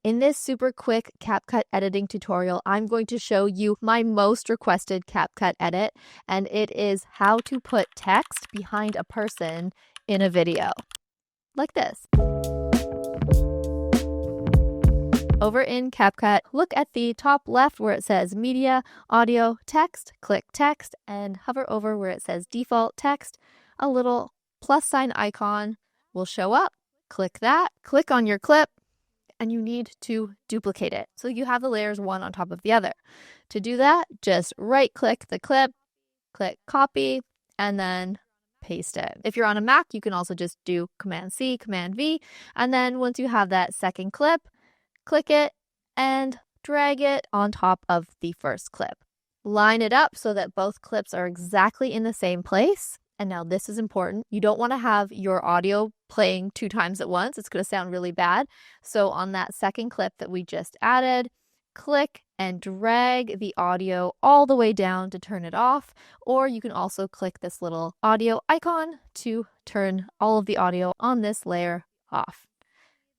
In this super quick CapCut editing tutorial, I'm going to show you my most requested CapCut edit, and it is how to put text behind a person in a video, like this. Over in CapCut, look at the top left where it says Media, Audio, Text, click Text, and hover over where it says Default Text. A little plus sign icon will show up. Click that, click on your clip, and you need to duplicate it so you have the layers one on top of the other. To do that, just right-click the clip, click Copy, and then paste it. If you're on a Mac, you can also just do Command-C, Command-V, and then once you have that second clip, click it and drag it on top of the first clip. Line it up so that both clips are exactly in the same place. And now this is important. You don't want to have your audio playing 2 times at once. It's going to sound really bad. So on that second clip that we just added, click and drag the audio all the way down to turn it off. Or you can also click this little audio icon to turn all of the audio on this layer off.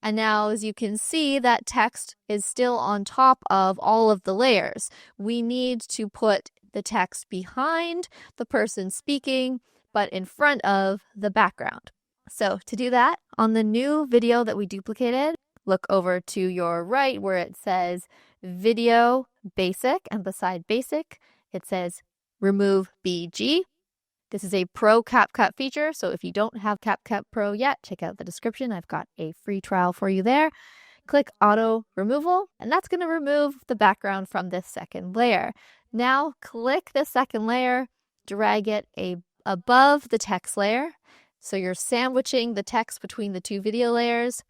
And now, as you can see, that text is still on top of all of the layers. We need to put the text behind the person speaking, but in front of the background. So to do that, on the new video that we duplicated, look over to your right where it says Video Basic, and beside Basic, it says Remove BG. This is a Pro CapCut feature, so if you don't have CapCut Pro yet, check out the description. I've got a free trial for you there. Click Auto Removal, and that's going to remove the background from this second layer. Now click the second layer, drag it above the text layer, so you're sandwiching the text between the 2 video layers,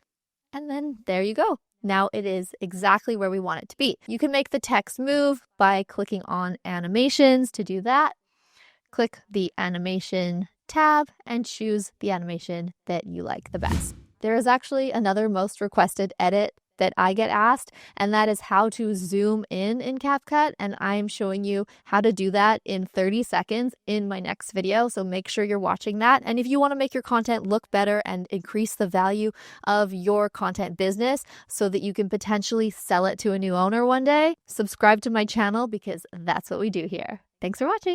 and then there you go. Now it is exactly where we want it to be. You can make the text move by clicking on Animations. To do that, click the Animation tab and choose the animation that you like the best. There is actually another most requested edit that I get asked, and that is how to zoom in CapCut, and I'm showing you how to do that in 30 seconds in my next video, so make sure you're watching that. And if you want to make your content look better and increase the value of your content business so that you can potentially sell it to a new owner one day, subscribe to my channel because that's what we do here. Thanks for watching.